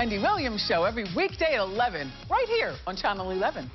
Andy Williams Show every weekday at 11, right here on Channel 11.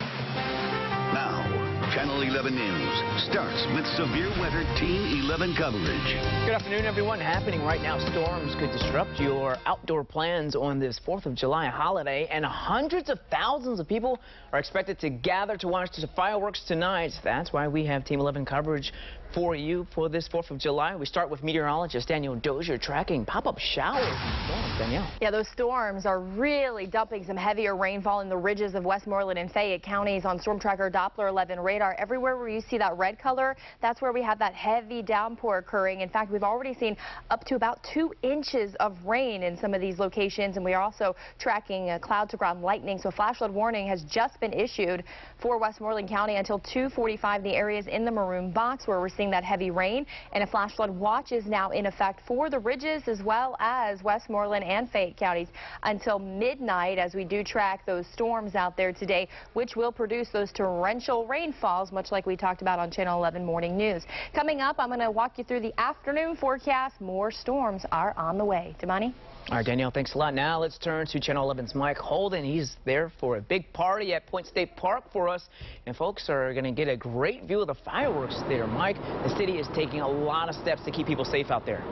Now, Channel 11 News starts with severe weather Team 11 coverage. Good afternoon, everyone. Happening right now, storms could disrupt your outdoor plans on this 4th of July holiday, and hundreds of thousands of people are expected to gather to watch the fireworks tonight. That's why we have Team 11 coverage for you for this 4th of July. We start with meteorologist Danielle Dozier tracking pop-up showers and storms. Danielle. Yeah, those storms are really dumping some heavier rainfall in the ridges of Westmoreland and Fayette counties on Storm Tracker Doppler 11 radar. Everywhere where you see that red color, that's where we have that heavy downpour occurring. In fact, we've already seen up to about 2 inches of rain in some of these locations, and we are also tracking cloud-to-ground lightning. So a flash flood warning has just been issued for Westmoreland County until 2:45. The areas in the maroon box where we're seeing that heavy rain, and a flash flood watch is now in effect for the ridges as well as Westmoreland and Fayette counties until midnight, as we do track those storms out there today, which will produce those torrential rainfalls, much like we talked about on Channel 11 Morning News. Coming up, I'm going to walk you through the afternoon forecast. More storms are on the way. Damani? All right, Danielle, thanks a lot. Now let's turn to Channel 11's Mike Holden. He's there for a big party at Point State Park for us, and folks are going to get a great view of the fireworks there. Mike, the city is taking a lot of steps to keep people safe out there.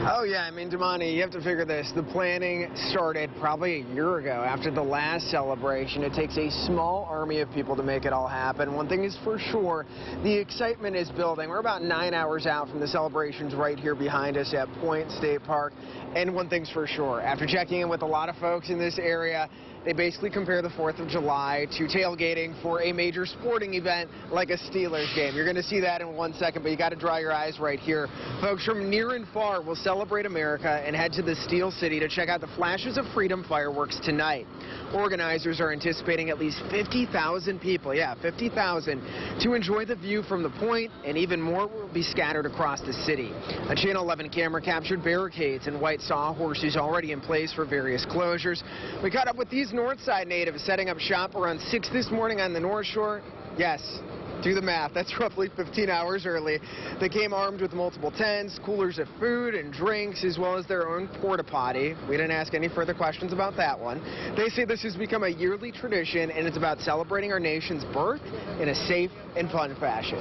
Oh, yeah. I mean, Damani, you have to figure this. The planning started probably a year ago after the last celebration. It takes a small army of people to make it all happen. One thing is for sure, the excitement is building. We're about 9 hours out from the celebrations right here behind us at Point State Park. And one thing's for sure, after checking in with a lot of folks in this area, they basically compare the 4th of July to tailgating for a major sporting event like a Steelers game. You're going to see that in 1 second, but you got to dry your eyes right here. Folks from near and far will celebrate America and head to the Steel City to check out the Flashes of Freedom fireworks tonight. Organizers are anticipating at least 50,000 people, 50,000, to enjoy the view from the point, and even more will be scattered across the city. A Channel 11 camera captured barricades and white sawhorses already in place for various closures. We caught up with these Northside natives setting up shop around 6 this morning on the North Shore. Yes, do the math. That's roughly 15 hours early. They came armed with multiple tents, coolers of food and drinks, as well as their own porta potty. We didn't ask any further questions about that one. They say this has become a yearly tradition, and it's about celebrating our nation's birth in a safe and fun fashion.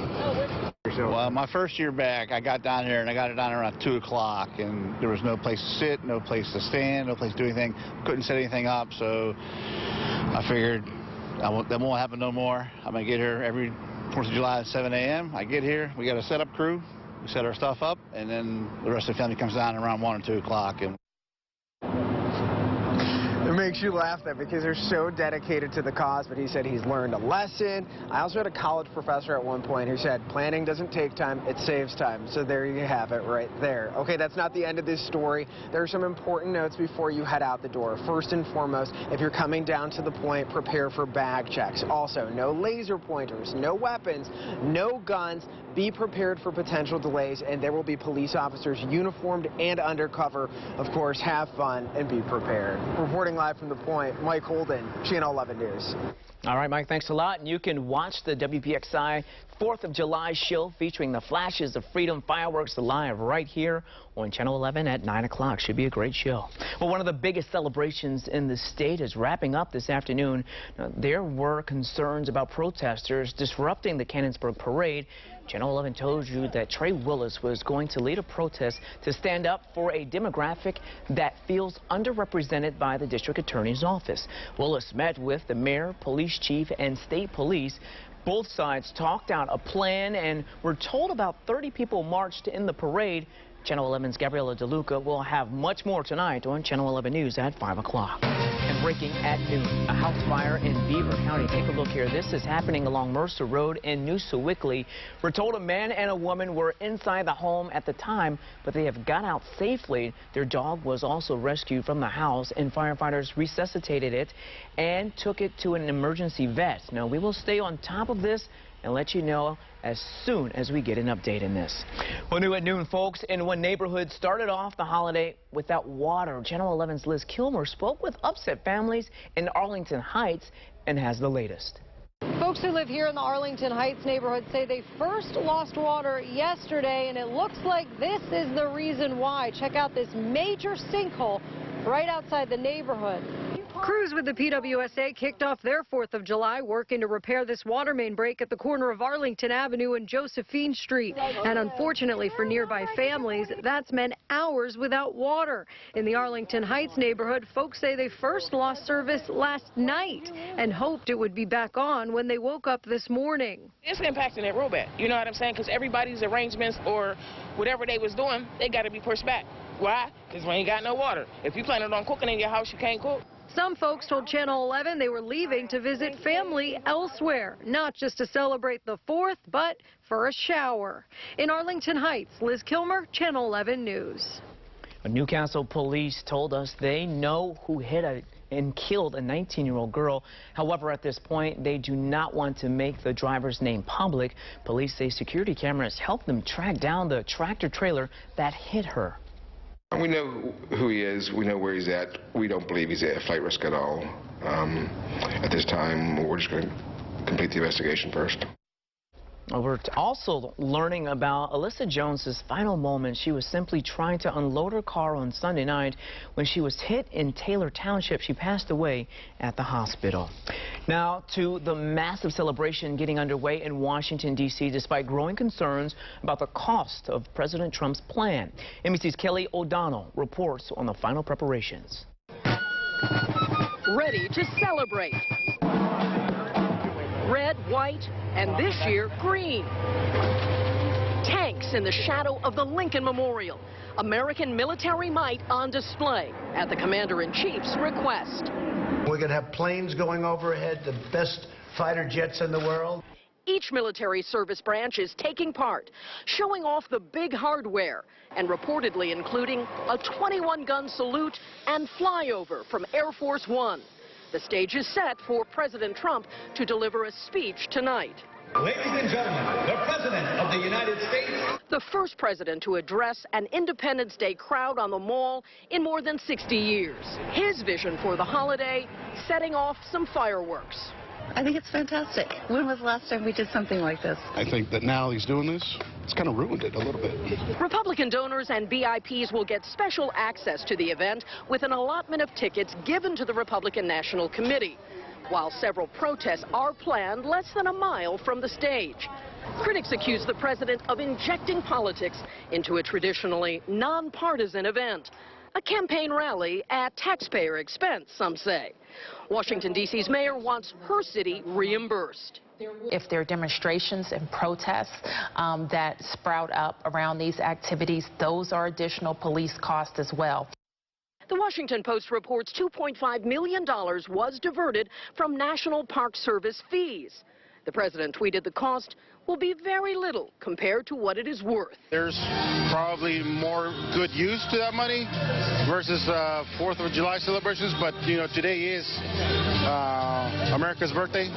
Well, my first year back, I got down here, and I got it down around 2 o'clock, and there was no place to sit, no place to stand, no place to do anything. Couldn't set anything up, so I figured that won't happen no more. I'm going to get here every 4th of July at 7 a.m. I get here, we got a setup crew, we set our stuff up, and then the rest of the family comes down around 1 or 2 o'clock. It makes you laugh, though, because they're so dedicated to the cause, but he said he's learned a lesson. I also had a college professor at one point who said planning doesn't take time, it saves time. So there you have it right there. Okay, that's not the end of this story. There are some important notes before you head out the door. First and foremost, if you're coming down to the point, prepare for bag checks. Also, no laser pointers, no weapons, no guns. Be prepared for potential delays, and there will be police officers uniformed and undercover. Of course, have fun and be prepared. Reporting live from the point, Mike Holden, Channel 11 News. All right, Mike, thanks a lot. And you can watch the WPXI 4th of July show featuring the Flashes of Freedom fireworks live right here on Channel 11 at 9 o'clock. Should be a great show. Well, one of the biggest celebrations in the state is wrapping up this afternoon. Now, there were concerns about protesters disrupting the Cannonsburg parade. Channel 11 told you that Trey Willis was going to lead a protest to stand up for a demographic that feels underrepresented by the district attorney's office. Willis met with the mayor, police chief, and state police. Both sides talked out a plan, and we're told about 30 people marched in the parade. Channel 11's Gabriela DeLuca will have much more tonight on Channel 11 News at 5 o'clock. And breaking at noon, a house fire in Beaver County. Take a look here. This is happening along Mercer Road in New Sewickley. We're told a man and a woman were inside the home at the time, but they have got out safely. Their dog was also rescued from the house, and firefighters resuscitated it and took it to an emergency vet. Now, we will stay on top of this and let you know as soon as we get an update in this. Well, new at noon, folks, in one neighborhood started off the holiday without water. Channel 11's Liz Kilmer spoke with upset families in Arlington Heights and has the latest. Folks who live here in the Arlington Heights neighborhood say they first lost water yesterday, and it looks like this is the reason why. Check out this major sinkhole right outside the neighborhood. Crews with the PWSA kicked off their 4th of July working to repair this water main break at the corner of Arlington Avenue and Josephine Street. And unfortunately for nearby families, that's meant hours without water. In the Arlington Heights neighborhood, folks say they first lost service last night and hoped it would be back on when they woke up this morning. It's impacting it real bad, you know what I'm saying? Because everybody's arrangements or whatever they was doing, they got to be pushed back. Why? Because we ain't got no water. If you planning on cooking in your house, you can't cook. Some folks told Channel 11 they were leaving to visit family elsewhere, not just to celebrate the 4th, but for a shower. In Arlington Heights, Liz Kilmer, Channel 11 News. Newcastle police told us they know who hit and killed a 19-year-old girl. However, at this point, they do not want to make the driver's name public. Police say security cameras helped them track down the tractor-trailer that hit her. We know who he is. We know where he's at. We don't believe he's at flight risk at all. At this time, we're just going to complete the investigation first. We're also learning about Alyssa Jones's final moments. She was simply trying to unload her car on Sunday night when she was hit in Taylor Township. She passed away at the hospital. Now to the massive celebration getting underway in Washington, D.C. despite growing concerns about the cost of President Trump's plan. NBC's Kelly O'Donnell reports on the final preparations. Ready to celebrate. Red, white, and this year, green. Tanks in the shadow of the Lincoln Memorial. American military might on display at the Commander-in-Chief's request. We're going to have planes going overhead, the best fighter jets in the world. Each military service branch is taking part, showing off the big hardware, and reportedly including a 21-gun salute and flyover from Air Force One. The stage is set for President Trump to deliver a speech tonight. Ladies and gentlemen, the President of the United States. The first president to address an Independence Day crowd on the Mall in more than 60 years. His vision for the holiday, setting off some fireworks. I think it's fantastic. When was the last time we did something like this? I think that now he's doing this, it's kind of ruined it a little bit. Republican donors and VIPs will get special access to the event with an allotment of tickets given to the Republican National Committee, while several protests are planned less than a mile from the stage. Critics accuse the president of injecting politics into a traditionally nonpartisan event. A campaign rally at taxpayer expense, some say. Washington, D.C.'s mayor wants her city reimbursed. If there are demonstrations and protests that sprout up around these activities, those are additional police costs as well. The Washington Post reports $2.5 million was diverted from National Park Service fees. The president tweeted the cost will be very little compared to what it is worth. There's probably more good use to that money versus 4th of July celebrations, but you know, today is America's birthday.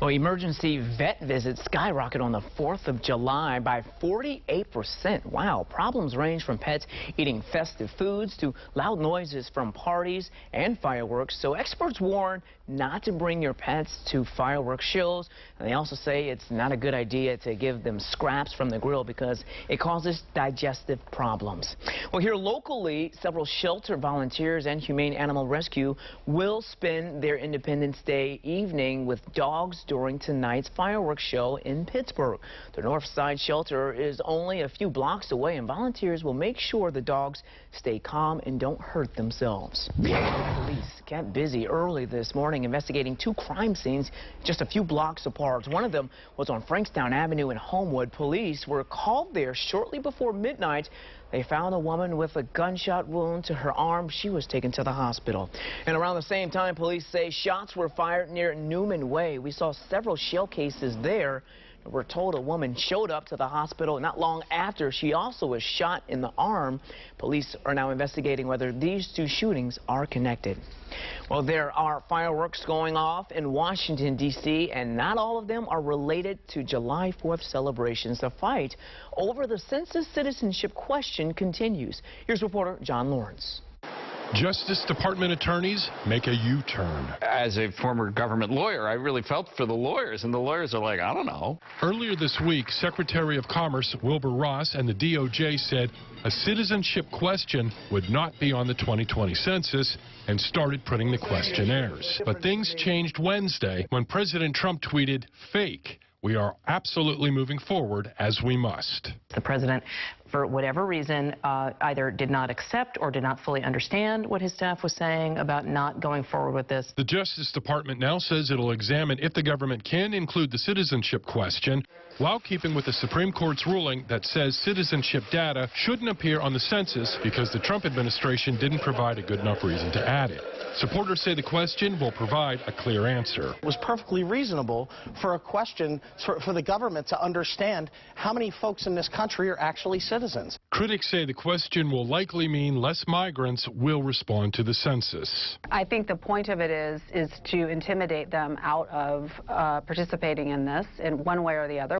Well, emergency vet visits skyrocket on the 4th of July by 48%. Wow. Problems range from pets eating festive foods to loud noises from parties and fireworks. So experts warn not to bring your pets to fireworks shows. And they also say it's not a good idea to give them scraps from the grill because it causes digestive problems. Well, here locally, several shelter volunteers and Humane Animal Rescue will spend their Independence Day evening with dogs during tonight's fireworks show in Pittsburgh. The North Side shelter is only a few blocks away, and volunteers will make sure the dogs stay calm and don't hurt themselves. Police kept busy early this morning investigating two crime scenes just a few blocks apart. One of them was on Frankstown Avenue in Homewood. Police were called there shortly before midnight. They found a woman with a gunshot wound to her arm. She was taken to the hospital. And around the same time, police say shots were fired near Newman Way. We saw several shell cases there. We're told a woman showed up to the hospital not long after she also was shot in the arm. Police are now investigating whether these two shootings are connected. Well, there are fireworks going off in Washington, D.C., and not all of them are related to July 4th celebrations. The fight over the census citizenship question continues. Here's reporter John Lawrence. Justice Department attorneys make a U-turn. As a former government lawyer, I really felt for the lawyers, and the lawyers are like, I don't know. Earlier this week, Secretary of Commerce Wilbur Ross and the DOJ said a citizenship question would not be on the 2020 census and started printing the questionnaires. But things changed Wednesday when President Trump tweeted, "Fake. We are absolutely moving forward as we must." The president, for whatever reason, either did not accept or did not fully understand what his staff was saying about not going forward with this. The Justice Department now says it'll examine if the government can include the citizenship question while keeping with the Supreme Court's ruling that says citizenship data shouldn't appear on the census because the Trump administration didn't provide a good enough reason to add it. Supporters say the question will provide a clear answer. It was perfectly reasonable for a question for the government to understand how many folks in this country are actually citizens. Critics say the question will likely mean less migrants will respond to the census. I think the point of it is to intimidate them out of participating in this in one way or the other.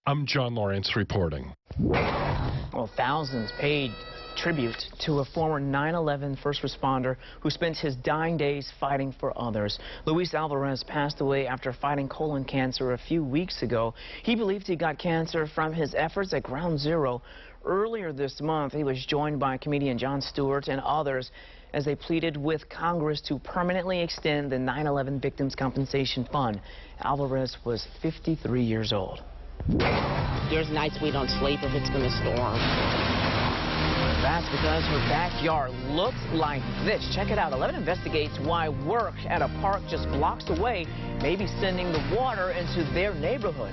I'm John Lawrence reporting. Well, thousands paid tribute to a former 9/11 first responder who spent his dying days fighting for others. Luis Alvarez passed away after fighting colon cancer a few weeks ago. He believed he got cancer from his efforts at Ground Zero. Earlier this month, he was joined by comedian Jon Stewart and others as they pleaded with Congress to permanently extend the 9/11 Victims Compensation Fund. Alvarez was 53 years old. There's nights we don't sleep if it's going to storm. That's because her backyard looks like this. Check it out. 11 investigates why work at a park just blocks away may be sending the water into their neighborhood.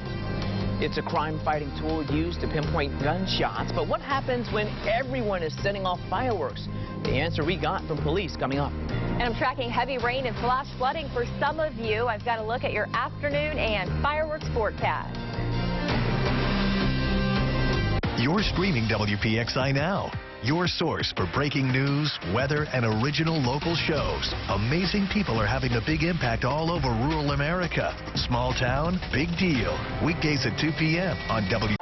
It's a crime-fighting tool used to pinpoint gunshots. But what happens when everyone is setting off fireworks? The answer we got from police coming up. And I'm tracking heavy rain and flash flooding for some of you. I've got a look at your afternoon and fireworks forecast. You're streaming WPXI now, your source for breaking news, weather, and original local shows. Amazing people are having a big impact all over rural America. Small town, big deal. Weekdays at 2 p.m. on WPXI.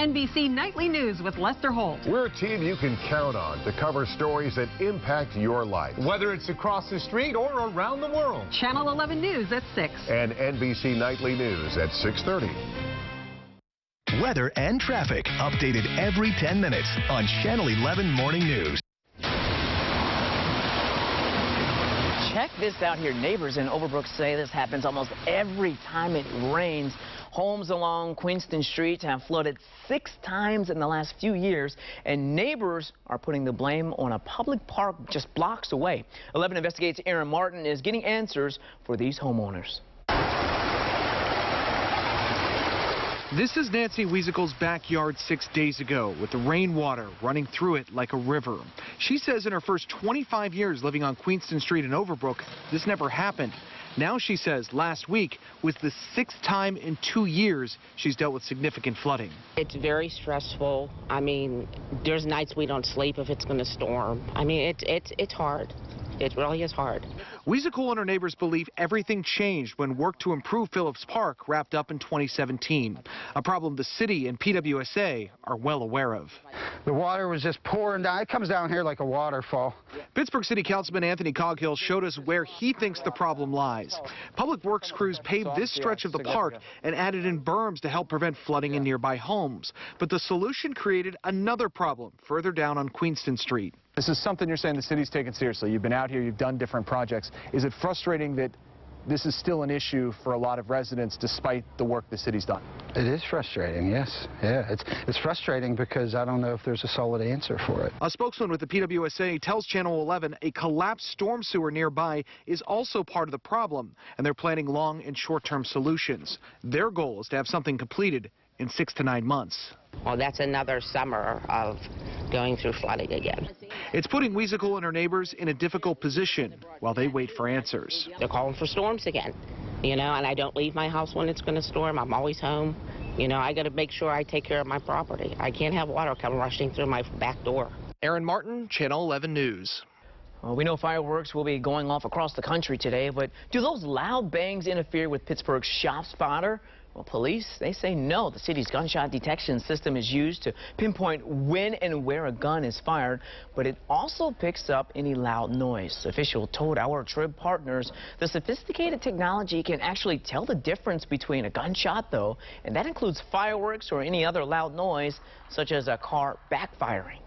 NBC Nightly News with Lester Holt. We're a team you can count on to cover stories that impact your life. Whether it's across the street or around the world. Channel 11 News at 6. And NBC Nightly News at 6:30. Weather and traffic updated every 10 minutes on Channel 11 Morning News. Check this out here. Neighbors in Overbrook say this happens almost every time it rains. Homes along Queenston Street have flooded 6 times in the last few years, and neighbors are putting the blame on a public park just blocks away. 11 Investigates' Aaron Martin is getting answers for these homeowners. This is Nancy Weasicle's backyard 6 days ago, with the rainwater running through it like a river. She says in her first 25 years living on Queenston Street in Overbrook, this never happened. Now she says last week was the 6th time in 2 years she's dealt with significant flooding. It's very stressful. I mean, there's nights we don't sleep if it's going to storm. I mean, it's hard. It really is hard. Weasicle and her neighbors believe everything changed when work to improve Phillips Park wrapped up in 2017, a problem the city and PWSA are well aware of. The water was just pouring down. It comes down here like a waterfall. Pittsburgh City Councilman Anthony Coghill showed us where he thinks the problem lies. Public Works crews paved this stretch of the park and added in berms to help prevent flooding in nearby homes. But the solution created another problem further down on Queenston Street. This is something you're saying the city's taken seriously. You've been out here, you've done different projects. Is it frustrating that this is still an issue for a lot of residents despite the work the city's done? It is frustrating, yes. Yeah, it's frustrating because I don't know if there's a solid answer for it. A spokesman with the PWSA tells Channel 11 a collapsed storm sewer nearby is also part of the problem, and they're planning long and short-term solutions. Their goal is to have something completed in 6 to 9 months. Well, that's another summer of going through flooding again. It's putting Weasicle and her neighbors in a difficult position while they wait for answers. They're calling for storms again, you know, and I don't leave my house when it's going to storm. I'm always home. You know, I got to make sure I take care of my property. I can't have water come rushing through my back door. Aaron Martin, Channel 11 News. Well, we know fireworks will be going off across the country today, but do those loud bangs interfere with Pittsburgh's shot spotter? Well, police, they say no. The city's gunshot detection system is used to pinpoint when and where a gun is fired, but it also picks up any loud noise. Officials told our Trib partners the sophisticated technology can actually tell the difference between a gunshot, though, and that includes fireworks or any other loud noise, such as a car backfiring.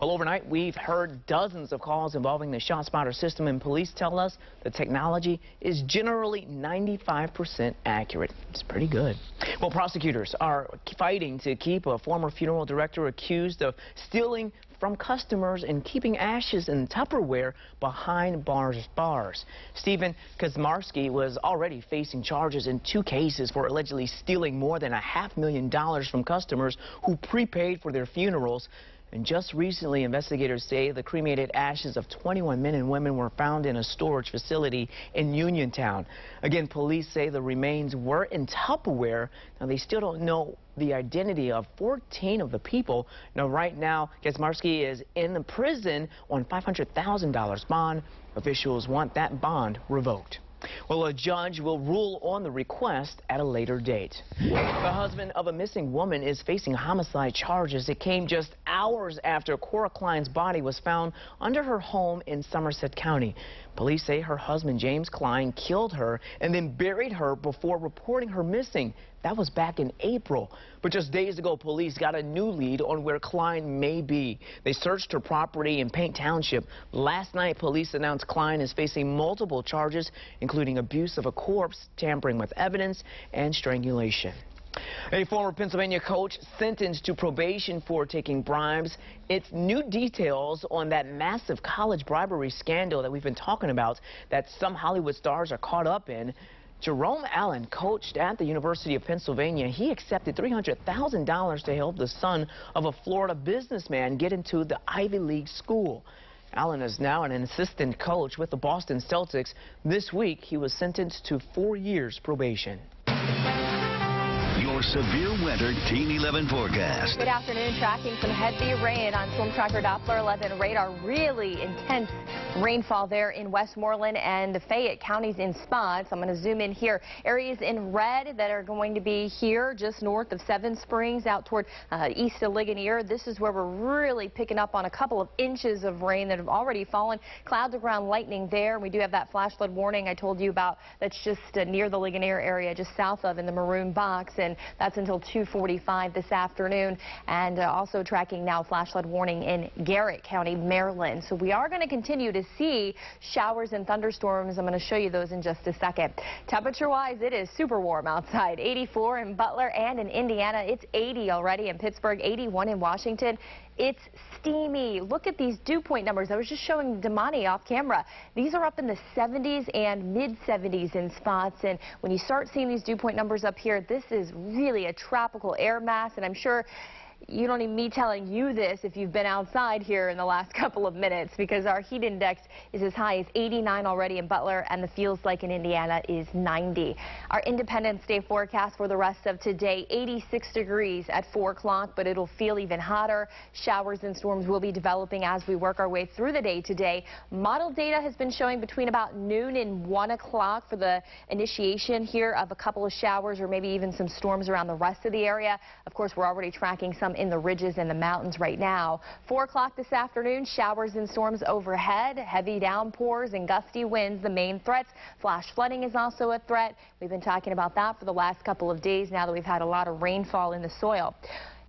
Well, overnight, we've heard dozens of calls involving the ShotSpotter system, and police tell us the technology is generally 95% accurate. It's pretty good. Well, prosecutors are fighting to keep a former funeral director accused of stealing from customers and keeping ashes in Tupperware behind bars. Stephen Kaczmarski was already facing charges in 2 cases for allegedly stealing more than $500,000 from customers who prepaid for their funerals. And just recently, investigators say the cremated ashes of 21 men and women were found in a storage facility in Uniontown. Again, police say the remains were in Tupperware. Now, they still don't know the identity of 14 of the people. Now, right now, Kaczmarski is in the prison on $500,000 bond. Officials want that bond revoked. Well, a judge will rule on the request at a later date. The husband of a missing woman is facing homicide charges. It came just hours after Cora Klein's body was found under her home in Somerset County. Police say her husband, James Klein, killed her and then buried her before reporting her missing. That was back in April. But just days ago, police got a new lead on where Klein may be. They searched her property in Paint Township. Last night, police announced Klein is facing multiple charges, including abuse of a corpse, tampering with evidence, and strangulation. A former Pennsylvania coach sentenced to probation for taking bribes. It's new details on that massive college bribery scandal that we've been talking about that some Hollywood stars are caught up in. Jerome Allen coached at the University of Pennsylvania. He accepted $300,000 to help the son of a Florida businessman get into the Ivy League school. Allen is now an assistant coach with the Boston Celtics. This week, he was sentenced to 4 years probation. Your severe weather Team 11 forecast. Good afternoon. Tracking some heavy rain on Storm Tracker Doppler 11 radar. Really intense rainfall there in Westmoreland and Fayette counties in spots. I'm going to zoom in here. Areas in red that are going to be here just north of Seven Springs out toward east of Ligonier. This is where we're really picking up on a couple of inches of rain that have already fallen. Clouds around lightning there. We do have that flash flood warning I told you about. That's just near the Ligonier area, just south of in the maroon box. And that's until 2:45 this afternoon. And also tracking now flash flood warning in Garrett County, Maryland. So we are going to continue to to see showers and thunderstorms. I'm going to show you those in just a second. Temperature-wise, it is super warm outside. 84 in Butler and in Indiana. It's 80 already in Pittsburgh, 81 in Washington. It's steamy. Look at these dew point numbers. I was just showing Damani off camera. These are up in the 70s and mid-70s in spots. And when you start seeing these dew point numbers up here, this is really a tropical air mass. And I'm sure you don't need me telling you this if you've been outside here in the last couple of minutes, because our heat index is as high as 89 already in Butler, and the feels like in Indiana is 90. Our Independence Day forecast for the rest of today, 86 degrees at 4 o'clock, but it'll feel even hotter. Showers and storms will be developing as we work our way through the day today. Model data has been showing between about noon and 1 o'clock for the initiation here of a couple of showers or maybe even some storms around the rest of the area. Of course, we're already tracking some in the ridges and the mountains right now. 4 o'clock this afternoon, showers and storms overhead, heavy downpours and gusty winds, the main threats. Flash flooding is also a threat. We've been talking about that for the last couple of days now that we've had a lot of rainfall in the soil.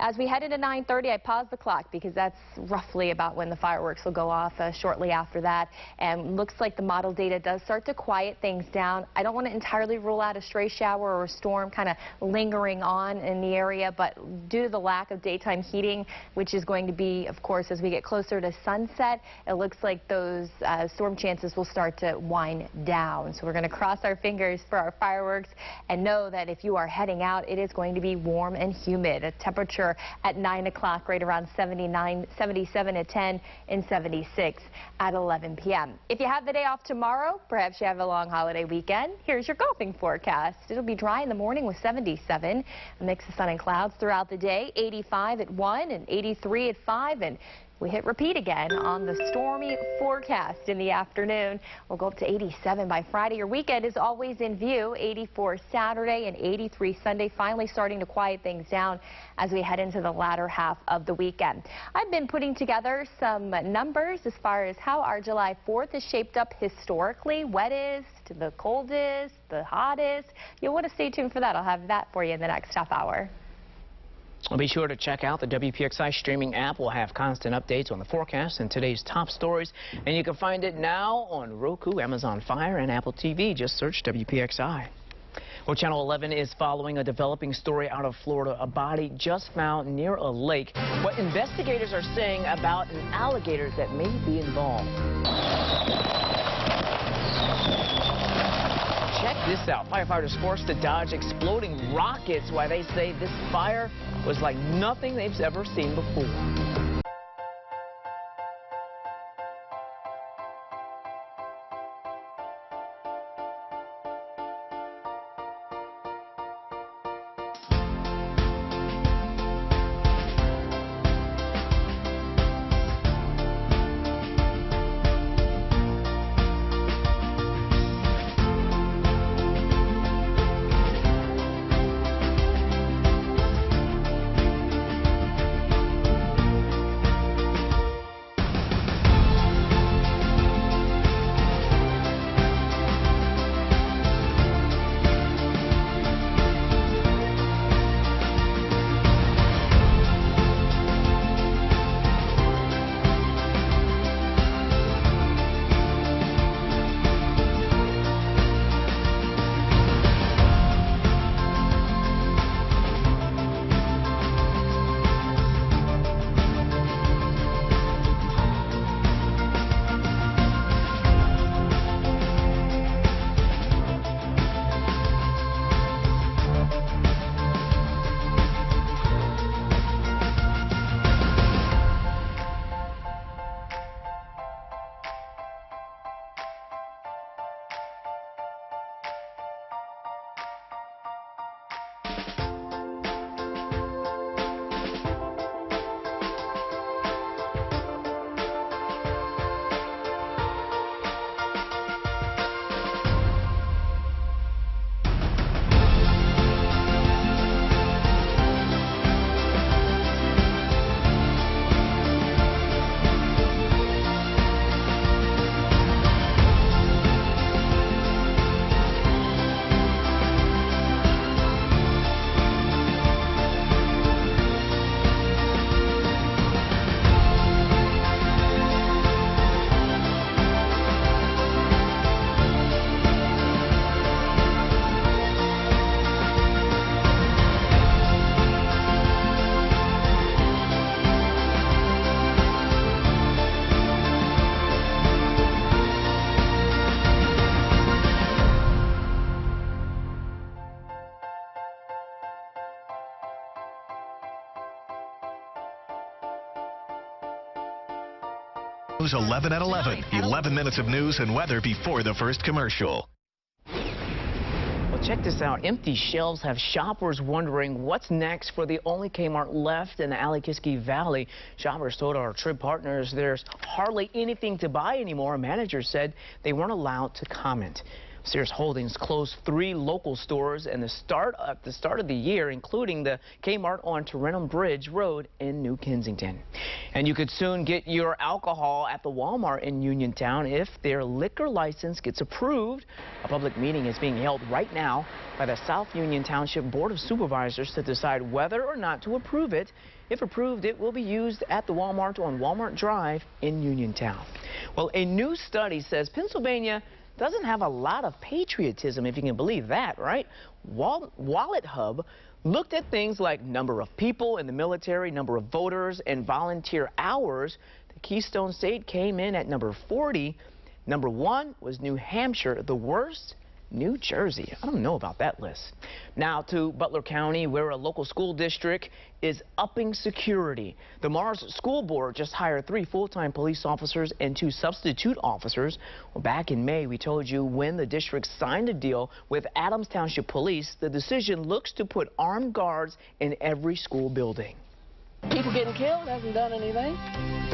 As we head into 9:30, I paused the clock because that's roughly about when the fireworks will go off shortly after that. And looks like the model data does start to quiet things down. I don't want to entirely rule out a stray shower or a storm kind of lingering on in the area, but due to the lack of daytime heating, which is going to be, of course, as we get closer to sunset, it looks like those storm chances will start to wind down. So we're going to cross our fingers for our fireworks and know that if you are heading out, it is going to be warm and humid. A temperature at 9 o'clock, right around 79, 77 at 10, and 76 at 11 p.m. If you have the day off tomorrow, perhaps you have a long holiday weekend, here's your golfing forecast. It'll be dry in the morning with 77, a mix of sun and clouds throughout the day, 85 at 1 and 83 at 5, and we hit repeat again on the stormy forecast in the afternoon. We'll go up to 87 by Friday. Your weekend is always in view. 84 Saturday and 83 Sunday, finally starting to quiet things down as we head into the latter half of the weekend. I've been putting together some numbers as far as how our July 4th is shaped up historically. Wettest, the coldest, the hottest. You'll want to stay tuned for that. I'll have that for you in the next half hour. Well, be sure to check out the WPXI streaming app. We'll have constant updates on the forecast and today's top stories. And you can find it now on Roku, Amazon Fire, and Apple TV. Just search WPXI. Well, Channel 11 is following a developing story out of Florida. A body just found near a lake. What investigators are saying about an alligator that may be involved. Check this out. Firefighters forced to dodge exploding rockets while they say this fire was like nothing they've ever seen before. News 11 at 11. 11 minutes of news and weather before the first commercial. Well, check this out. Empty shelves have shoppers wondering what's next for the only Kmart left in the Allegheny Valley. Shoppers told our trip partners there's hardly anything to buy anymore. Managers said they weren't allowed to comment. Sears Holdings closed 3 local stores at the start of the year, including the Kmart on Tarentum Bridge Road in New Kensington. And you could soon get your alcohol at the Walmart in Uniontown if their liquor license gets approved. A public meeting is being held right now by the South Union Township Board of Supervisors to decide whether or not to approve it. If approved, it will be used at the Walmart on Walmart Drive in Uniontown. Well, a new study says Pennsylvania doesn't have a lot of patriotism, if you can believe that, right? Wallet Hub looked at things like number of people in the military, number of voters, and volunteer hours. The Keystone State came in at number 40. Number 1 was New Hampshire. The worst, New Jersey. I don't know about that list. Now to Butler County, where a local school district is upping security. The Mars School Board just hired 3 full-time police officers and 2 substitute officers. Well, back in May, we told you when the district signed a deal with Adams Township Police, the decision looks to put armed guards in every school building. People getting killed hasn't done anything.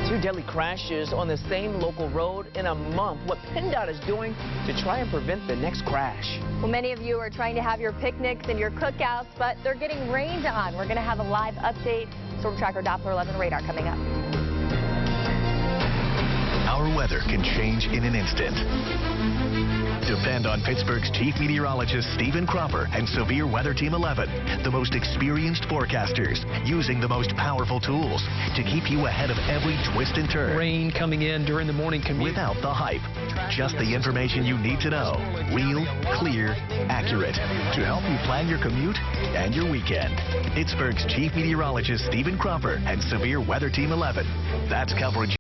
2 deadly crashes on the same local road in a month. What PennDOT is doing to try and prevent the next crash. Well, many of you are trying to have your picnics and your cookouts, but they're getting rained on. We're going to have a live update. Storm Tracker Doppler 11 radar coming up. Our weather can change in an instant. Depend on Pittsburgh's Chief Meteorologist Stephen Cropper and Severe Weather Team 11, the most experienced forecasters, using the most powerful tools to keep you ahead of every twist and turn. Rain coming in during the morning commute. Without the hype, just the information you need to know. Real, clear, accurate, to help you plan your commute and your weekend. Pittsburgh's Chief Meteorologist Stephen Cropper and Severe Weather Team 11. That's coverage.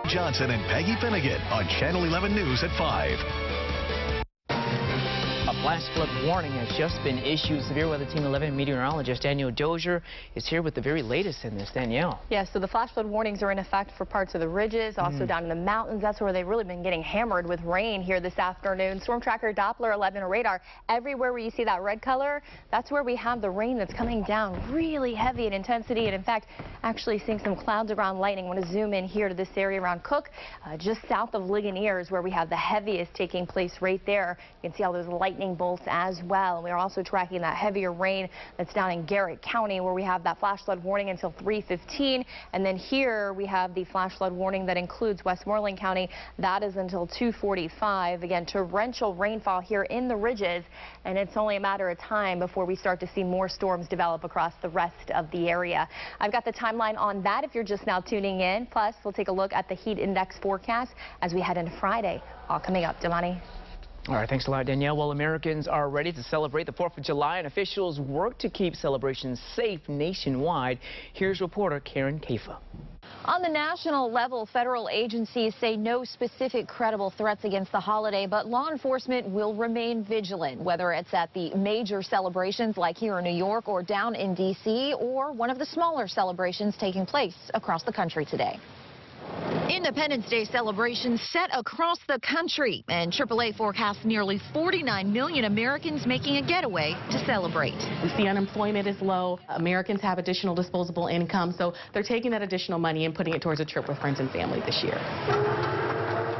Johnson and Peggy Finnegan on Channel 11 News at 5. A flash flood warning has just been issued. Severe Weather Team 11 meteorologist Danielle Dozier is here with the very latest in this. Danielle. Yes, so the flash flood warnings are in effect for parts of the ridges, also down in the mountains. That's where they've really been getting hammered with rain here this afternoon. Storm tracker Doppler 11 radar, everywhere where you see that red color, that's where we have the rain that's coming down really heavy in intensity. And in fact, actually seeing some clouds around lightning. I want to zoom in here to this area around Cook, just south of Ligonier, where we have the heaviest taking place right there. You can see all those lightning bolts as well. And we are also tracking that heavier rain that's down in Garrett County, where we have that flash flood warning until 3:15. And then here we have the flash flood warning that includes Westmoreland County. That is until 2:45. Again, torrential rainfall here in the ridges, and it's only a matter of time before we start to see more storms develop across the rest of the area. I've got the timeline on that if you're just now tuning in. Plus, we'll take a look at the heat index forecast as we head into Friday. All coming up, Damani. All right, thanks a lot, Danielle. Well, Americans are ready to celebrate the 4th of July, and officials work to keep celebrations safe nationwide. Here's reporter Karen Kafa. On the national level, federal agencies say no specific credible threats against the holiday, but law enforcement will remain vigilant, whether it's at the major celebrations like here in New York or down in D.C., or one of the smaller celebrations taking place across the country today. Independence Day celebrations set across the country, and AAA forecasts nearly 49 million Americans making a getaway to celebrate. We see unemployment is low. Americans have additional disposable income, so they're taking that additional money and putting it towards a trip with friends and family this year.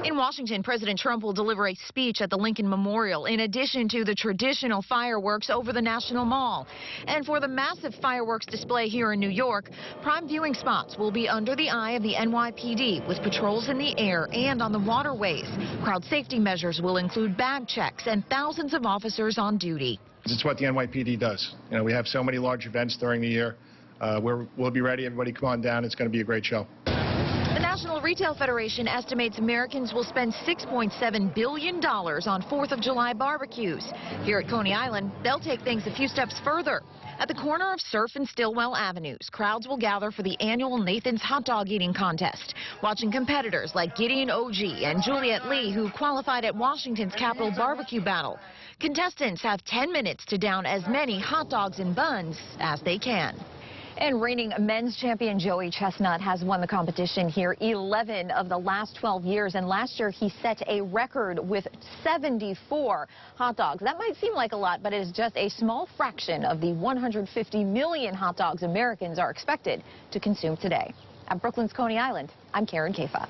In Washington, President Trump will deliver a speech at the Lincoln Memorial in addition to the traditional fireworks over the National Mall. And for the massive fireworks display here in New York, prime viewing spots will be under the eye of the NYPD with patrols in the air and on the waterways. Crowd safety measures will include bag checks and thousands of officers on duty. It's what the NYPD does. You know, we have so many large events during the year. We'll be ready. Everybody come on down. It's going to be a great show. The National Retail Federation estimates Americans will spend $6.7 billion on 4th of July barbecues. Here at Coney Island, they'll take things a few steps further. At the corner of Surf and Stillwell Avenues, crowds will gather for the annual Nathan's Hot Dog Eating Contest, watching competitors like Gideon OG and Juliette Lee, who qualified at Washington's Capital Barbecue Battle. Contestants have 10 minutes to down as many hot dogs and buns as they can. And reigning men's champion Joey Chestnut has won the competition here 11 of the last 12 years. And last year he set a record with 74 hot dogs. That might seem like a lot, but it is just a small fraction of the 150 million hot dogs Americans are expected to consume today. At Brooklyn's Coney Island, I'm Karen Kafa.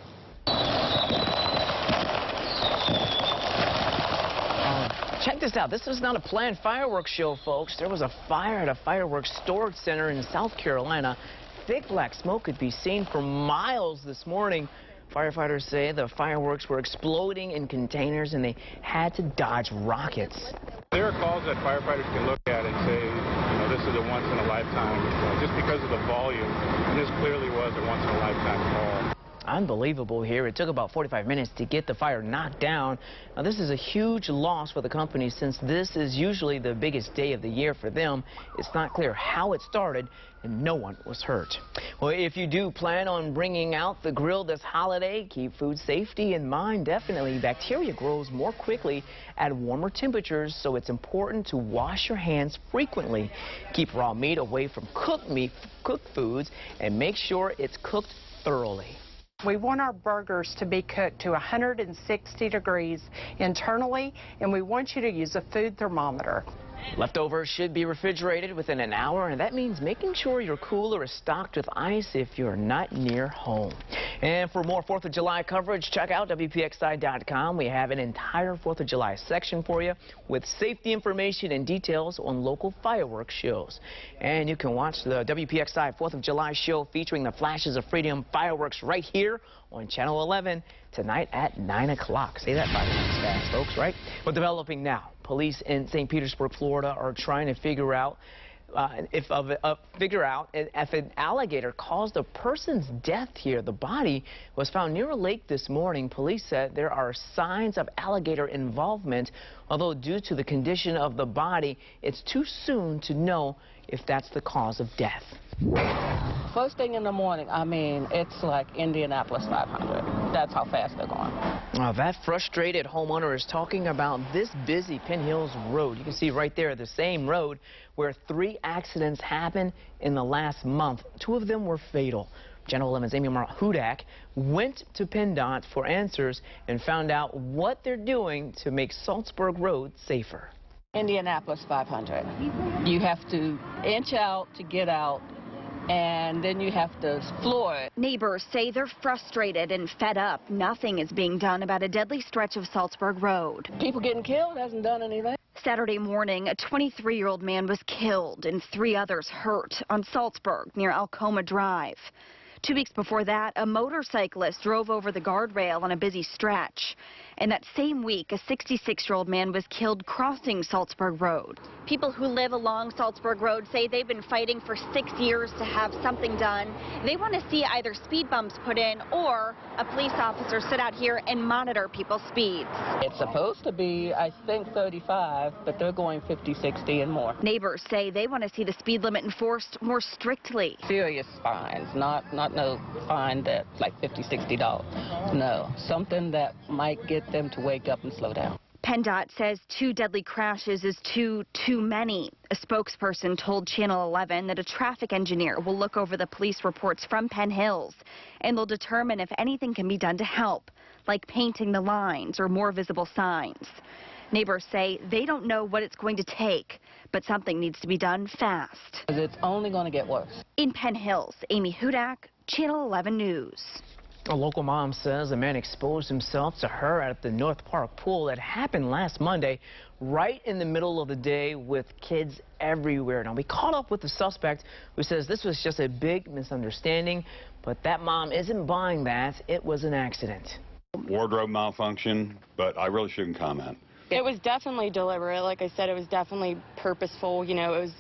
Check this out. This is not a planned fireworks show, folks. There was a fire at a fireworks storage center in South Carolina. Thick black smoke could be seen for miles this morning. Firefighters say the fireworks were exploding in containers and they had to dodge rockets. There are calls that firefighters can look at and say, you know, this is a once-in-a-lifetime, just because of the volume. And this clearly was a once-in-a-lifetime call. Unbelievable here. It took about 45 minutes to get the fire knocked down. Now, this is a huge loss for the company since this is usually the biggest day of the year for them. It's not clear how it started, and no one was hurt. Well, if you do plan on bringing out the grill this holiday, keep food safety in mind. Definitely, bacteria grows more quickly at warmer temperatures, so it's important to wash your hands frequently. Keep raw meat away from cooked foods, and make sure it's cooked thoroughly. We want our burgers to be cooked to 160 degrees internally, and we want you to use a food thermometer. Leftovers should be refrigerated within an hour, and that means making sure your cooler is stocked with ice if you're not near home. And for more 4th of July coverage, check out WPXI.com. We have an entire 4th of July section for you with safety information and details on local fireworks shows. And you can watch the WPXI 4th of July show featuring the Flashes of Freedom fireworks right here on Channel 11 tonight at 9 o'clock. Say that 5 times fast, folks, right? But developing now. Police in St. Petersburg, Florida are trying to figure out if an alligator caused a person's death here. The body was found near a lake this morning. Police said there are signs of alligator involvement, although due to the condition of the body, it's too soon to know if that's the cause of death. First thing in the morning, I mean, it's like Indianapolis 500. That's how fast they're going. That frustrated homeowner is talking about this busy Penn Hills Road. You can see right there the same road where 3 accidents happened in the last month. 2 of them were fatal. Channel 11's Amy Hudak went to PennDOT for answers and found out what they're doing to make Salzburg Road safer. Indianapolis 500. You have to inch out to get out, and then you have to floor it. Neighbors say they're frustrated and fed up. Nothing is being done about a deadly stretch of Salzburg Road. People getting killed hasn't done anything. Saturday morning, a 23-year-old man was killed and 3 others hurt on Salzburg near Alcoma Drive. 2 weeks before that, a motorcyclist drove over the guardrail on a busy stretch. And that same week, a 66-year-old man was killed crossing Salzburg Road. People who live along Salzburg Road say they've been fighting for 6 years to have something done. They want to see either speed bumps put in or a police officer sit out here and monitor people's speeds. It's supposed to be, I think, 35, but they're going 50, 60 and more. Neighbors say they want to see the speed limit enforced more strictly. Serious fines, not no fine that's like $50, $60. No, something that might get them to wake up and slow down. PennDOT says 2 deadly crashes is too many. A spokesperson told Channel 11 that a traffic engineer will look over the police reports from Penn Hills, and they'll determine if anything can be done to help, like painting the lines or more visible signs. Neighbors say they don't know what it's going to take, but something needs to be done fast. It's only going to get worse. In Penn Hills, Amy Hudak, Channel 11 News. A local mom says a man exposed himself to her at the North Park pool that happened last Monday, right in the middle of the day with kids everywhere. Now, we caught up with the suspect who says this was just a big misunderstanding, but that mom isn't buying that. It was an accident. Wardrobe malfunction, but I really shouldn't comment. It was definitely deliberate. Like I said, it was definitely purposeful. You know, it was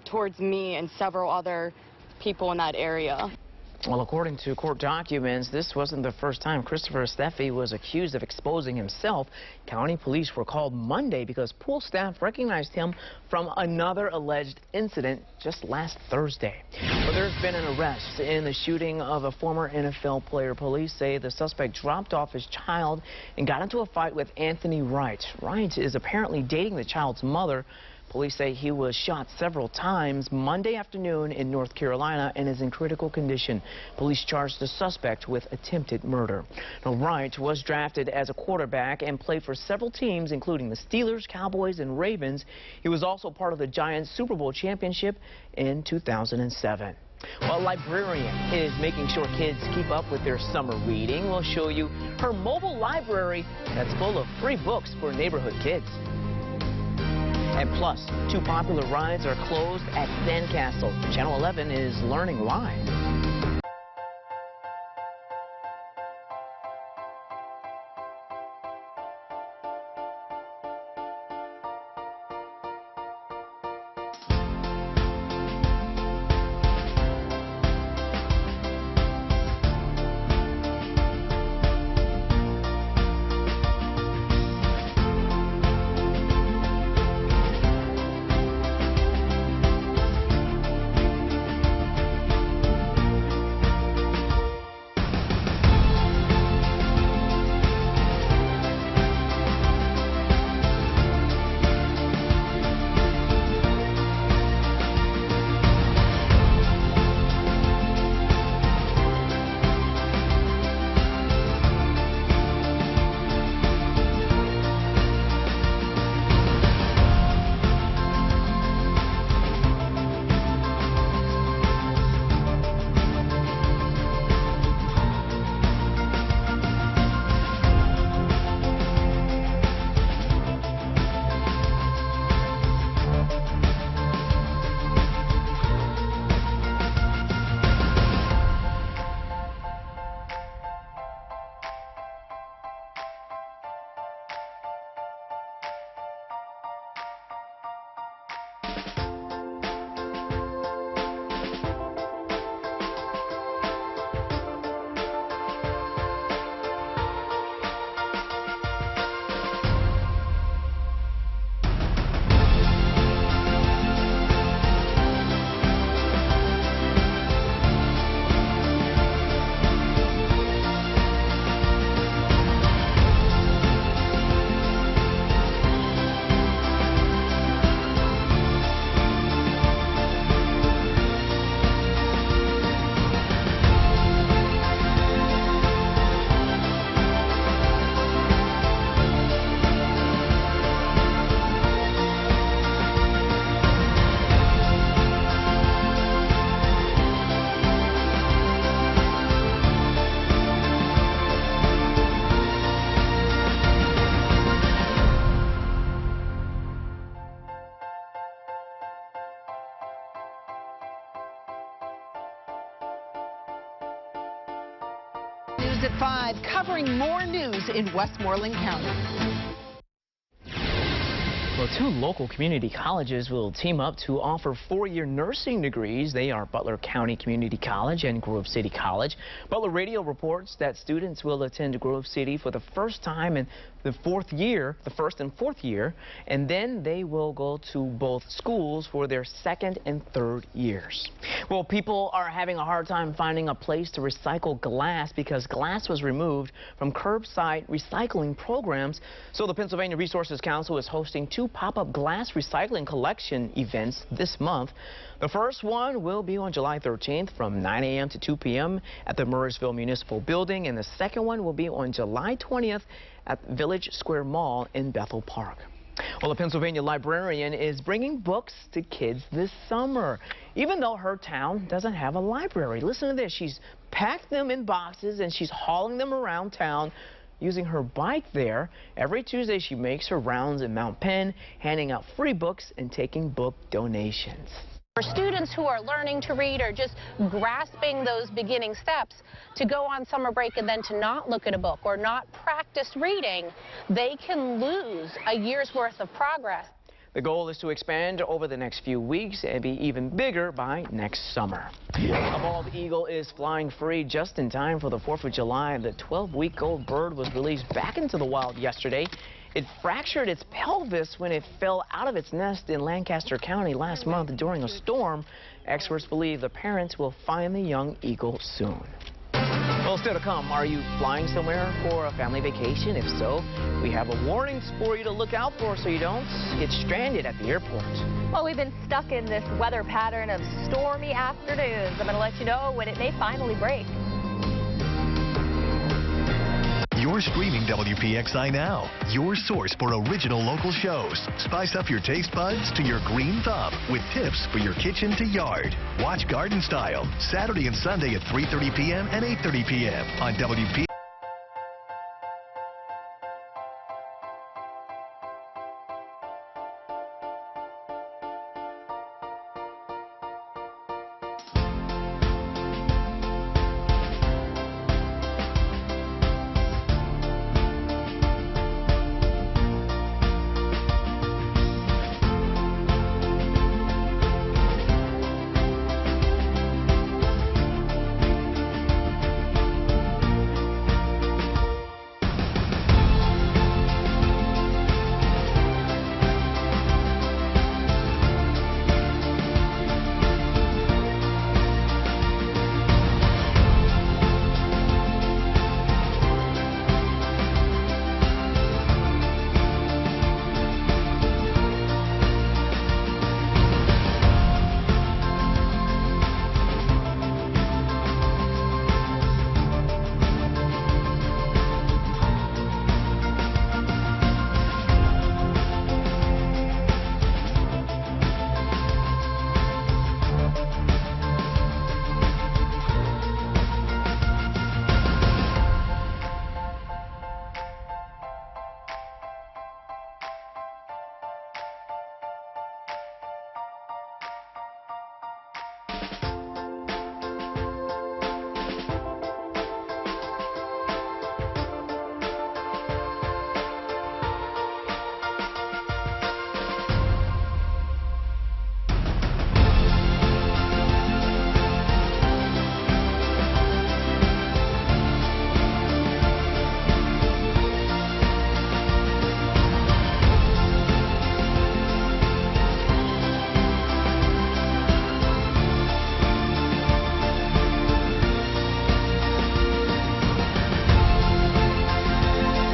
towards me and several other people in that area. Well, according to court documents, this wasn't the first time Christopher Steffi was accused of exposing himself. County police were called Monday because pool staff recognized him from another alleged incident just last Thursday. Well, there's been an arrest in the shooting of a former NFL player. Police say the suspect dropped off his child and got into a fight with Anthony Wright. Wright is apparently dating the child's mother. Police say he was shot several times Monday afternoon in North Carolina and is in critical condition. Police charged the suspect with attempted murder. Now, Wright was drafted as a quarterback and played for several teams, including the Steelers, Cowboys, and Ravens. He was also part of the Giants' Super Bowl championship in 2007. Well, a librarian is making sure kids keep up with their summer reading. We'll show you her mobile library that's full of free books for neighborhood kids. And plus, 2 popular rides are closed at Sandcastle. Channel 11 is learning why. News at 5, covering more news in Westmoreland County. Well, 2 local community colleges will team up to offer 4-year nursing degrees. They are Butler County Community College and Grove City College. Butler Radio reports that students will attend Grove City for the first time in the first and fourth year, and then they will go to both schools for their 2nd and 3rd years. Well, people are having a hard time finding a place to recycle glass because glass was removed from curbside recycling programs. So the Pennsylvania Resources Council is hosting 2 pop-up glass recycling collection events this month. The first one will be on July 13th from 9 a.m. to 2 p.m. at the Murrysville Municipal Building, and the second one will be on July 20th at Village Square Mall in Bethel Park. Well, a Pennsylvania librarian is bringing books to kids this summer, even though her town doesn't have a library. Listen to this. She's packed them in boxes and she's hauling them around town using her bike there. Every Tuesday, she makes her rounds in Mount Penn, handing out free books and taking book donations. For students who are learning to read or just grasping those beginning steps, to go on summer break and then to not look at a book or not practice reading, they can lose a year's worth of progress. The goal is to expand over the next few weeks and be even bigger by next summer. A bald eagle is flying free just in time for the 4th of July. The 12-week-old bird was released back into the wild yesterday. It fractured its pelvis when it fell out of its nest in Lancaster County last month during a storm. Experts believe the parents will find the young eagle soon. Well, still to come, are you flying somewhere for a family vacation? If so, we have a warnings for you to look out for so you don't get stranded at the airport. Well, we've been stuck in this weather pattern of stormy afternoons. I'm going to let you know when it may finally break. You're streaming WPXI now, your source for original local shows. Spice up your taste buds to your green thumb with tips for your kitchen to yard. Watch Garden Style, Saturday and Sunday at 3:30 p.m. and 8:30 p.m. on WPXI.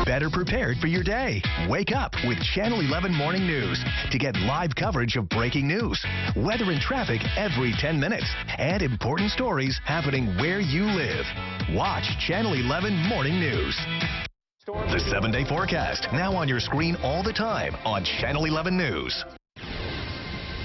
Better prepared for your day. Wake up with Channel 11 Morning News to get live coverage of breaking news, weather and traffic every 10 minutes, and important stories happening where you live. Watch Channel 11 Morning News. The 7-day forecast now on your screen all the time on Channel 11 News.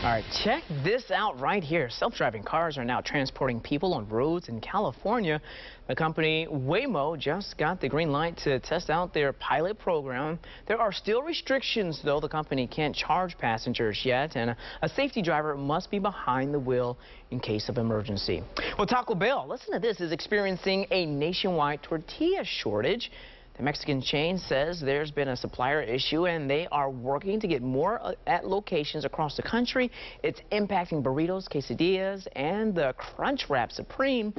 All right, check this out right here. Self-driving cars are now transporting people on roads in California. The company Waymo just got the green light to test out their pilot program. There are still restrictions, though. The company can't charge passengers yet, and a safety driver must be behind the wheel in case of emergency. Well, Taco Bell, listen to this, is experiencing a nationwide tortilla shortage. The Mexican chain says there's been a supplier issue and they are working to get more at locations across the country. It's impacting burritos, quesadillas, and the Crunchwrap Supreme.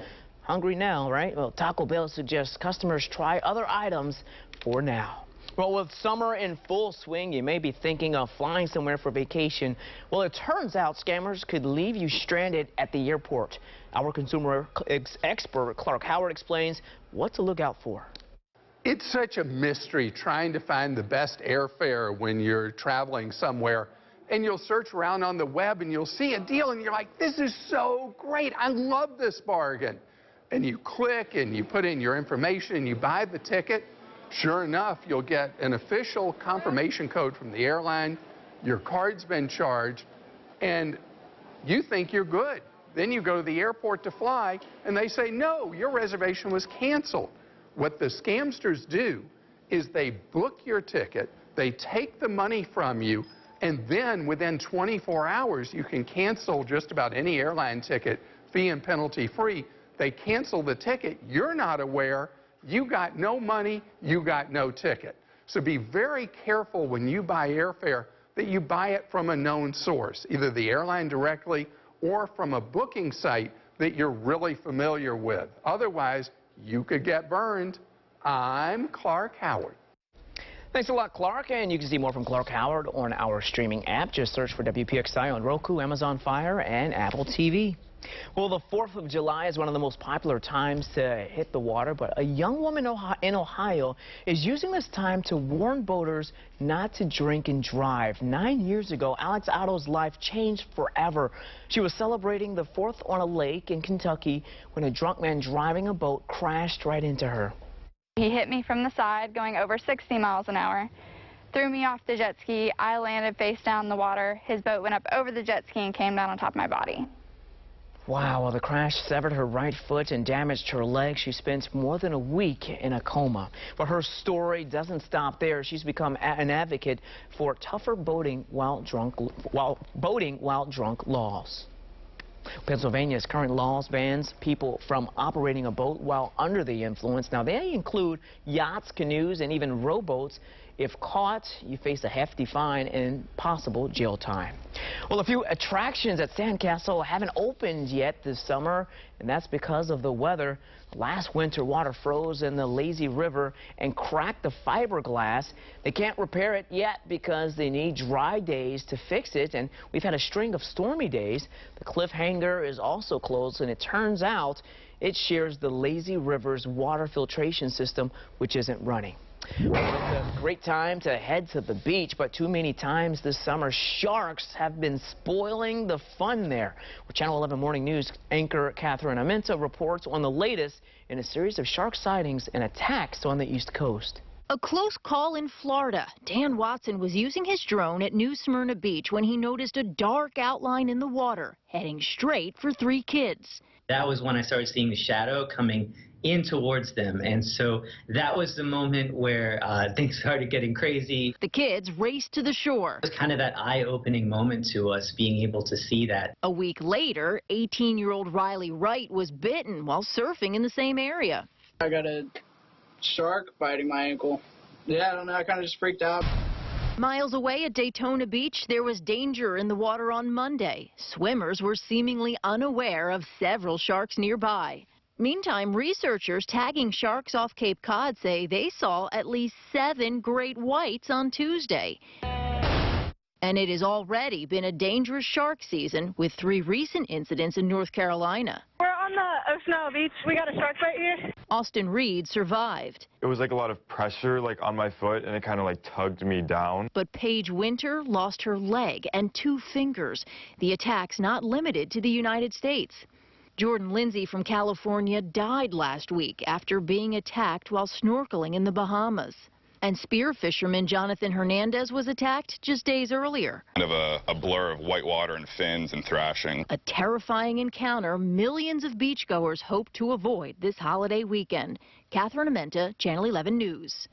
Hungry now, right? Well, Taco Bell suggests customers try other items for now. Well, with summer in full swing, you may be thinking of flying somewhere for vacation. Well, it turns out scammers could leave you stranded at the airport. Our consumer expert, Clark Howard, explains what to look out for. It's such a mystery trying to find the best airfare when you're traveling somewhere. And you'll search around on the web and you'll see a deal and you're like, this is so great. I love this bargain. And you click and you put in your information and you buy the ticket. Sure enough, you'll get an official confirmation code from the airline. Your card's been charged and you think you're good. Then you go to the airport to fly and they say, no, your reservation was canceled. What the scamsters do is they book your ticket, they take the money from you, and then within 24 hours you can cancel just about any airline ticket, fee and penalty free. They cancel the ticket, you're not aware, you got no money, you got no ticket. So be very careful when you buy airfare that you buy it from a known source, either the airline directly or from a booking site that you're really familiar with. Otherwise, you could get burned. I'm Clark Howard. Thanks a lot, Clark. And you can see more from Clark Howard on our streaming app. Just search for WPXI on Roku, Amazon Fire, and Apple TV. Well, the 4th of July is one of the most popular times to hit the water, but a young woman in Ohio is using this time to warn boaters not to drink and drive. 9 years ago, Alex Otto's life changed forever. She was celebrating the 4th on a lake in Kentucky when a drunk man driving a boat crashed right into her. He hit me from the side going over 60 miles an hour, threw me off the jet ski. I landed face down in the water. His boat went up over the jet ski and came down on top of my body. Wow, well, the crash severed her right foot and damaged her leg. She spent more than a week in a coma. But her story doesn't stop there. She's become an advocate for tougher boating while drunk laws. Pennsylvania's current laws bans people from operating a boat while under the influence. Now, they include yachts, canoes, and even rowboats. If caught, you face a hefty fine and possible jail time. Well, a few attractions at Sandcastle haven't opened yet this summer, and that's because of the weather. Last winter, water froze in the lazy river and cracked the fiberglass. They can't repair it yet because they need dry days to fix it, and we've had a string of stormy days. The cliff hanger is also closed, and it turns out it shares the lazy river's water filtration system, which isn't running. Well, it's a great time to head to the beach, but too many times this summer, sharks have been spoiling the fun there. Well, Channel 11 Morning News anchor Catherine Amenta reports on the latest in a series of shark sightings and attacks on the East Coast. A close call in Florida. Dan Watson was using his drone at New Smyrna Beach when he noticed a dark outline in the water, heading straight for 3 kids. That was when I started seeing the shadow coming in towards them, and so that was the moment where things started getting crazy. The kids raced to the shore. It was kind of that eye-opening moment to us, being able to see that. A week later, 18-year-old Riley Wright was bitten while surfing in the same area. I got a shark biting my ankle. Yeah, I don't know, I kind of just freaked out. Miles away at Daytona Beach, there was danger in the water on Monday. Swimmers were seemingly unaware of several sharks nearby. Meantime, researchers tagging sharks off Cape Cod say they saw at least 7 great whites on Tuesday. And it has already been a dangerous shark season with 3 recent incidents in North Carolina. We're on the Ocean Beach. We got a shark right here. Austin Reed survived. It was like a lot of pressure on my foot, and it kind of tugged me down. But Paige Winter lost her leg and 2 fingers. The attack's not limited to the United States. Jordan Lindsay from California died last week after being attacked while snorkeling in the Bahamas. And spear fisherman Jonathan Hernandez was attacked just days earlier. Kind of a blur of white water and fins and thrashing. A terrifying encounter millions of beachgoers hope to avoid this holiday weekend. Catherine Amenta, Channel 11 News.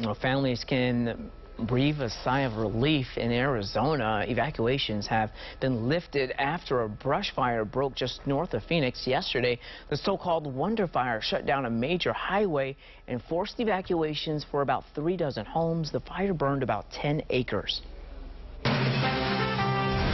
Well, families can breathe a sigh of relief in Arizona. Evacuations have been lifted after a brush fire broke just north of Phoenix yesterday. The so-called Wonder Fire shut down a major highway and forced evacuations for about 3 dozen homes. The fire burned about 10 acres.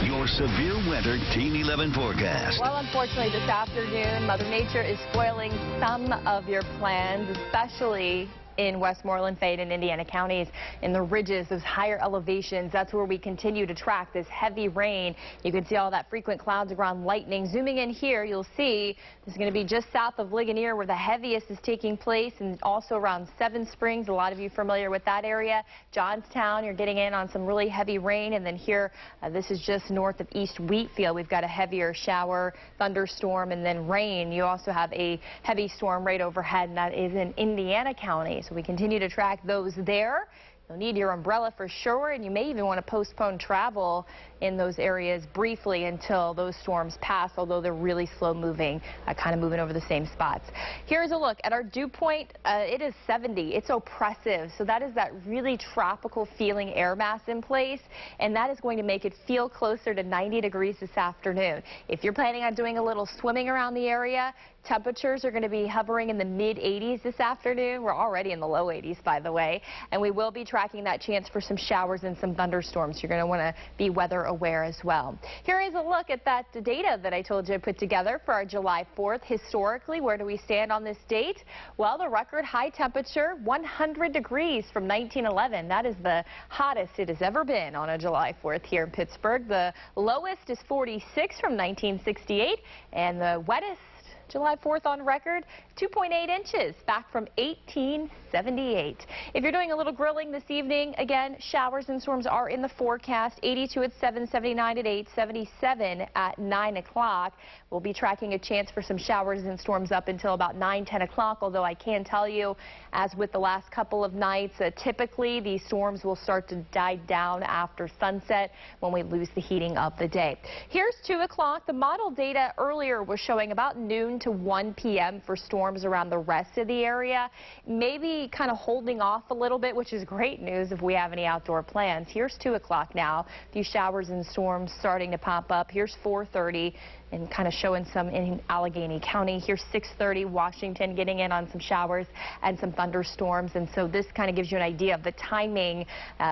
Your severe weather Team 11 forecast. Well, unfortunately, this afternoon, Mother Nature is spoiling some of your plans, especially in Westmoreland, Fayette, and Indiana counties, in the ridges, those higher elevations. That's where we continue to track this heavy rain. You can see all that frequent clouds around lightning. Zooming in here, you'll see this is going to be just south of Ligonier where the heaviest is taking place, and also around Seven Springs. A lot of you familiar with that area. Johnstown, you're getting in on some really heavy rain. And then here, this is just north of East Wheatfield. We've got a heavier shower, thunderstorm, and then rain. You also have a heavy storm right overhead, and that is in Indiana County. So we continue to track those there. You'll need your umbrella for sure, and you may even want to postpone travel in those areas briefly until those storms pass, although they're really slow moving, kind of moving over the same spots. Here's a look at our dew point. It is 70. It's oppressive. So that is that really tropical feeling air mass in place, and that is going to make it feel closer to 90 degrees this afternoon. If you're planning on doing a little swimming around the area, temperatures are going to be hovering in the mid-80s this afternoon. We're already in the low 80s, by the way, and we will be tracking that chance for some showers and some thunderstorms. You're going to want to be weather aware as well. Here is a look at that data that I told you I put together for our July 4th. Historically, where do we stand on this date? Well, the record high temperature, 100 degrees from 1911. That is the hottest it has ever been on a July 4th here in Pittsburgh. The lowest is 46 from 1968, and the wettest July 4th on record, 2.8 inches back from 1878. If you're doing a little grilling this evening, again, showers and storms are in the forecast. 82 at 7, 79 at 8, 77 at 9 o'clock. We'll be tracking a chance for some showers and storms up until about 9, 10 o'clock, although I can tell you, as with the last couple of nights, typically these storms will start to die down after sunset when we lose the heating of the day. Here's 2 o'clock. The model data earlier was showing about noon to 1 p.m. for storms around the rest of the area. Maybe kind of holding off a little bit, which is great news if we have any outdoor plans. Here's 2 o'clock now. A few showers and storms starting to pop up. Here's 4:30. And kind of showing some in Allegheny County. Here's 6:30, Washington getting in on some showers and some thunderstorms. And so this kind of gives you an idea of the timing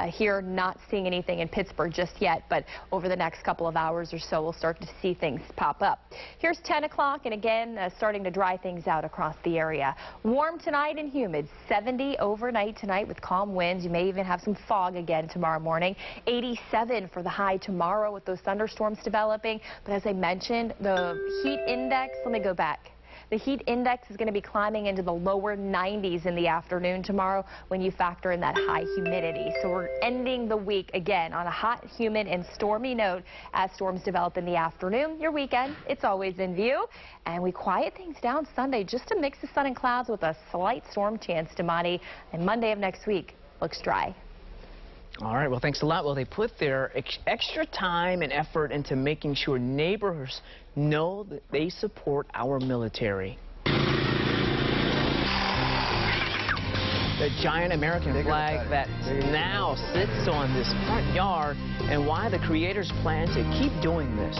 here. Not seeing anything in Pittsburgh just yet, but over the next couple of hours or so, we'll start to see things pop up. Here's 10 o'clock, and again, starting to dry things out across the area. Warm tonight and humid. 70 overnight tonight with calm winds. You may even have some fog again tomorrow morning. 87 for the high tomorrow with those thunderstorms developing. But as I mentioned, the heat index, let me go back. The heat index is going to be climbing into the lower 90s in the afternoon tomorrow when you factor in that high humidity. So we're ending the week again on a hot, humid, and stormy note as storms develop in the afternoon. Your weekend, it's always in view. And we quiet things down Sunday just to mix the sun and clouds with a slight storm chance, Damani. And Monday of next week looks dry. All right, well, thanks a lot. Well, they put their extra time and effort into making sure neighbors know that they support our military. The giant American flag that now sits on this front yard, and why the creators plan to keep doing this.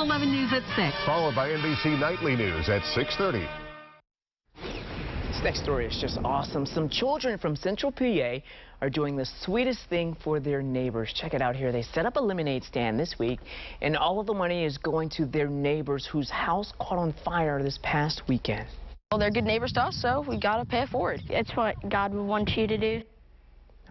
Channel 11 News at 6. Followed by NBC Nightly News at 6:30. This next story is just awesome. Some children from Central PA are doing the sweetest thing for their neighbors. Check it out here. They set up a lemonade stand this week, and all of the money is going to their neighbors whose house caught on fire this past weekend. Well, they're good neighbors to us, so we got to pay it forward. It's what God would want you to do.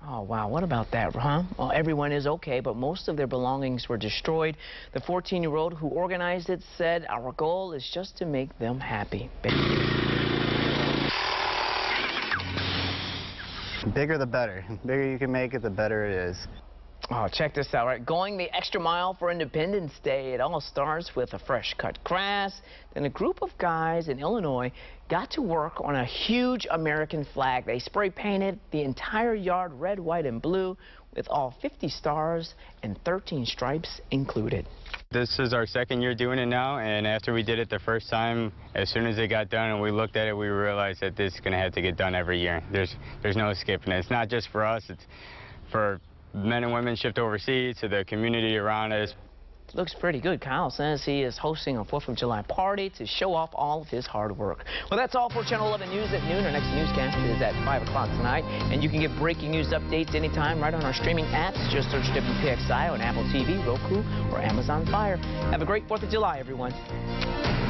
Oh, wow. What about that, huh? Well, everyone is okay, but most of their belongings were destroyed. The 14-year-old who organized it said, "Our goal is just to make them happy." Bigger the better. The bigger you can make it, the better it is. Oh, check this out, right? Going the extra mile for Independence Day. It all starts with a fresh cut grass. Then a group of guys in Illinois got to work on a huge American flag. They spray painted the entire yard red, white, and blue with all 50 stars and 13 stripes included. This is our second year doing it now, and after we did it the first time, as soon as it got done and we looked at it, we realized that this is going to have to get done every year. There's no skipping it. It's not just for us, it's for men and women shipped overseas, to the community around us. Looks pretty good. Kyle says he is hosting a 4th of July party to show off all of his hard work. Well, that's all for Channel 11 News at noon. Our next newscast is at 5 o'clock tonight. And you can get breaking news updates anytime right on our streaming apps. Just search WPXI on Apple TV, Roku, or Amazon Fire. Have a great 4th of July, everyone.